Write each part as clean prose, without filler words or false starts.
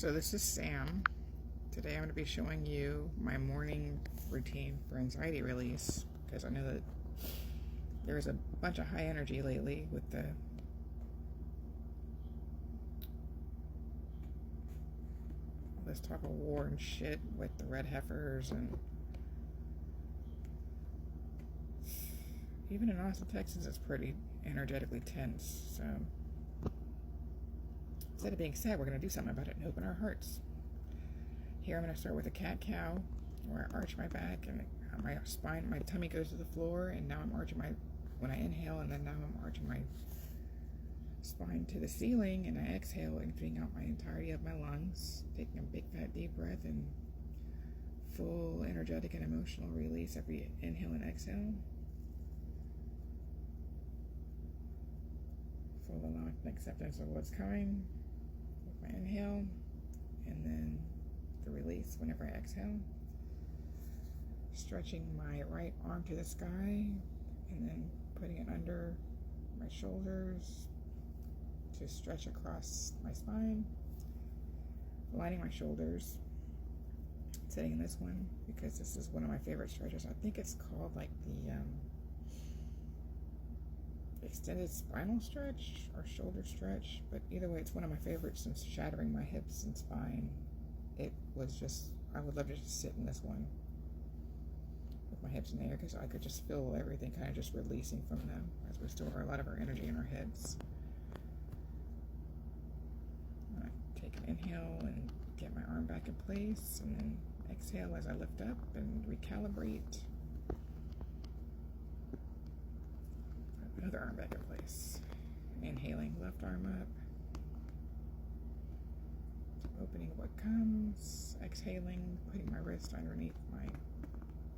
So this is Sam. Today I'm going to be showing you my morning routine for anxiety release, because I know that there is a bunch of high energy lately with all this talk of war and shit with the red heifers, and even in Austin, Texas, it's pretty energetically tense. So instead of being sad, we're going to do something about it and open our hearts. Here I'm going to start with a cat-cow, where I arch my back and my spine, my tummy goes to the floor, and now I'm arching when I inhale, and then now I'm arching my spine to the ceiling, and I exhale, emptying out my entirety of my lungs, taking a big fat deep breath and full energetic and emotional release every inhale and exhale. Full allowance and acceptance of what's coming with my inhale, and then the release whenever I exhale. Stretching my right arm to the sky, and then putting it under my shoulders to stretch across my spine. Lining my shoulders, sitting in this one because this is one of my favorite stretches. I think it's called like the extended spinal stretch or shoulder stretch, but either way, it's one of my favorites since shattering my hips and spine. It was just, I would love to just sit in this one with my hips in the air, because I could just feel everything kind of just releasing from them, as we store a lot of our energy in our heads. I take an inhale and get my arm back in place, and then exhale as I lift up and recalibrate. Another arm back in place. Inhaling, left arm up. Opening what comes. Exhaling, putting my wrist underneath my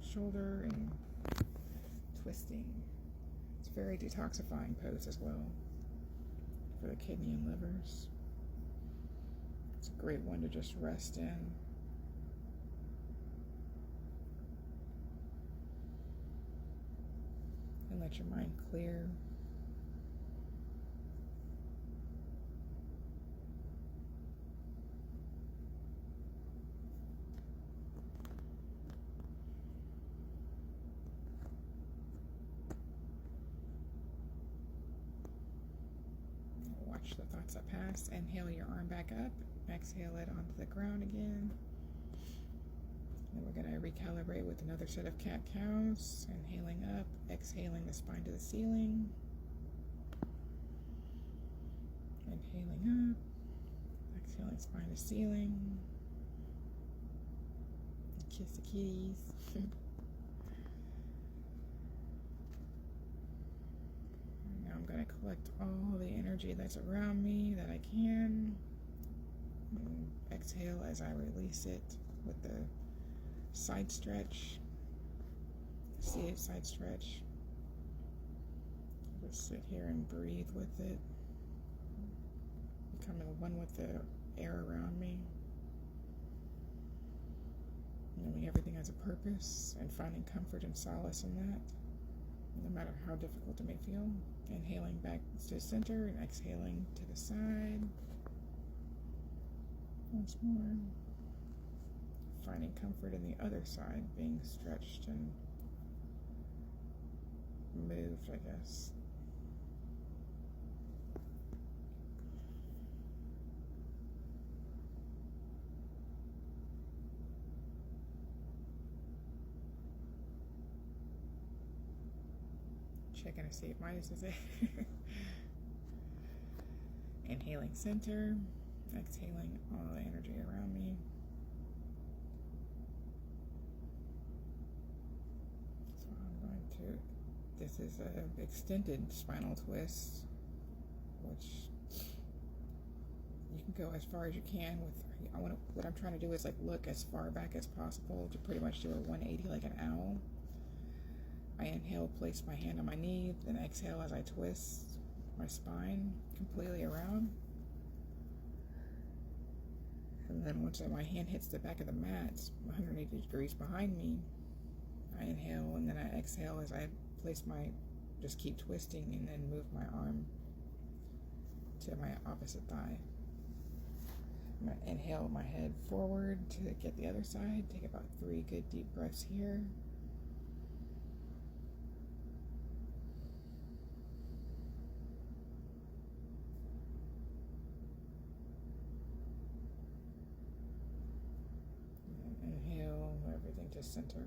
shoulder and twisting. It's a very detoxifying pose as well for the kidney and livers. It's a great one to just rest in. And let your mind clear. Watch the thoughts that pass. Inhale your arm back up. Exhale it onto the ground again. Then we're going to recalibrate with another set of cat-cows. Inhaling up, exhaling the spine to the ceiling. Inhaling up, exhaling spine to ceiling. Kiss the kitties. Now I'm going to collect all the energy that's around me that I can. And exhale as I release it with the side stretch, seated side stretch. Just sit here and breathe with it, becoming one with the air around me, knowing everything has a purpose and finding comfort and solace in that, no matter how difficult it may feel. Inhaling back to center and exhaling to the side. Once more. Finding comfort in the other side, being stretched and moved, I guess. Checking to see if Midas is there. Inhaling center, exhaling all the energy around me. This is an extended spinal twist, which you can go as far as you can with. What I'm trying to do is like look as far back as possible to pretty much do a 180 like an owl. I inhale, place my hand on my knee, then exhale as I twist my spine completely around. And then once my hand hits the back of the mat, 180 degrees behind me, I inhale, and then I exhale as I just keep twisting, and then move my arm to my opposite thigh. I'm going to inhale my head forward to get the other side. Take about 3 good deep breaths here. And inhale everything to center.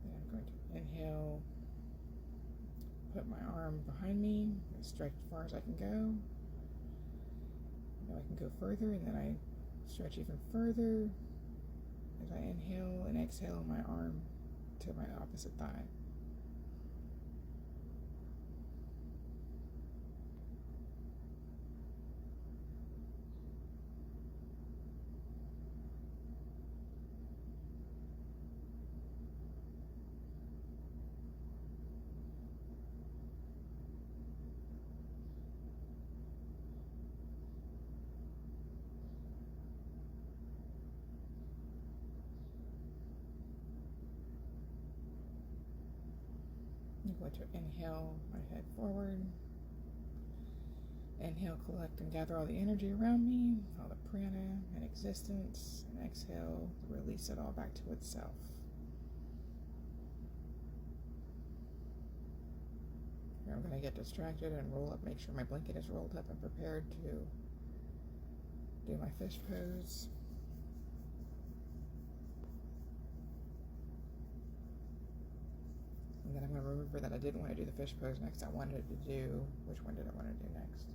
Then I'm going to inhale, put my arm behind me, and stretch as far as I can go. Now I can go further, and then I stretch even further as I inhale and exhale my arm to my opposite thigh. I'm going to inhale my head forward. Inhale, collect and gather all the energy around me, all the prana and existence, and exhale, release it all back to itself. Here I'm going to get distracted and roll up, make sure my blanket is rolled up and prepared to do my fish pose. And then I'm going to remember that I didn't want to do the fish pose next. I wanted to do, which one did I want to do next?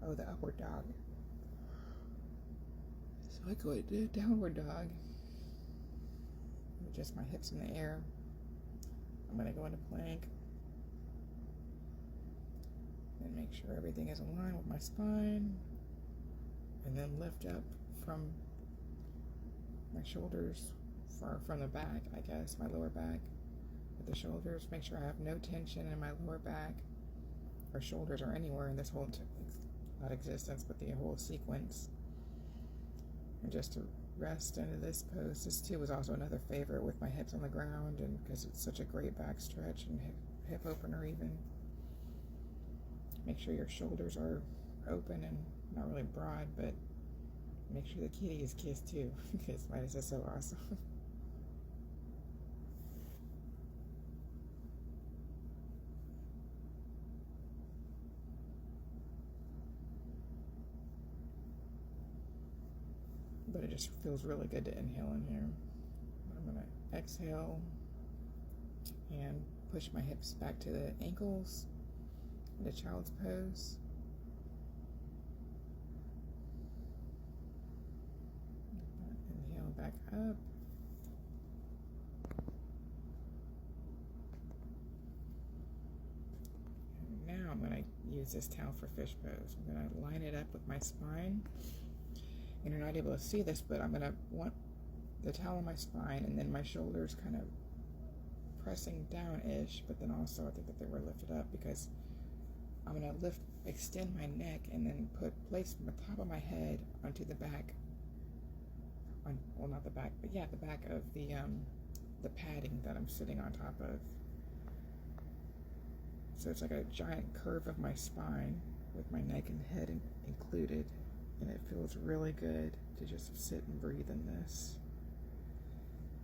Oh, the upward dog. So I go to downward dog. With just my hips in the air. I'm going to go into plank. And make sure everything is aligned with my spine. And then lift up from my shoulders, from the back, I guess, my lower back. With the shoulders, make sure I have no tension in my lower back or shoulders or anywhere in this whole not existence, but the whole sequence. And just to rest into this pose. This too was also another favorite with my hips on the ground, and because it's such a great back stretch and hip opener even. Make sure your shoulders are open and not really broad, but make sure the kitty is kissed too, because mine is just so awesome. But it just feels really good to inhale in here. I'm going to exhale and push my hips back to the ankles, into child's pose. Inhale back up. And now I'm going to use this towel for fish pose. I'm going to line it up with my spine. And you're not able to see this, but I'm going to want the towel on my spine and then my shoulders kind of pressing down-ish, but then also I think that they were lifted up because I'm going to extend my neck and then place the top of my head onto the back, well, not the back, but yeah, the back of the padding that I'm sitting on top of. So it's like a giant curve of my spine with my neck and head included. And it feels really good to just sit and breathe in this.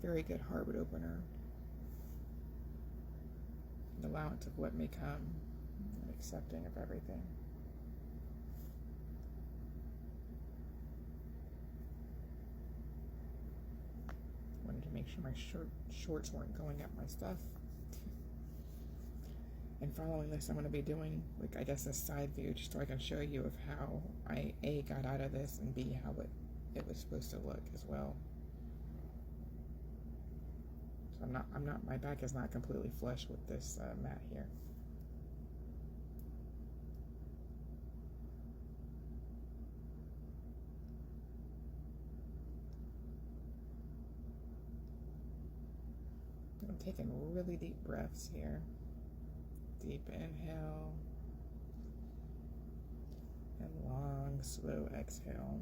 Very good heart opener. An allowance of what may come, and accepting of everything. Wanted to make sure my shorts weren't going up my stuff. And following this, I'm going to be doing, like, I guess, a side view just so I can show you of how I A, got out of this, and B, how it was supposed to look as well. So my back is not completely flush with this mat here. I'm taking really deep breaths here. Deep inhale and long, slow exhale.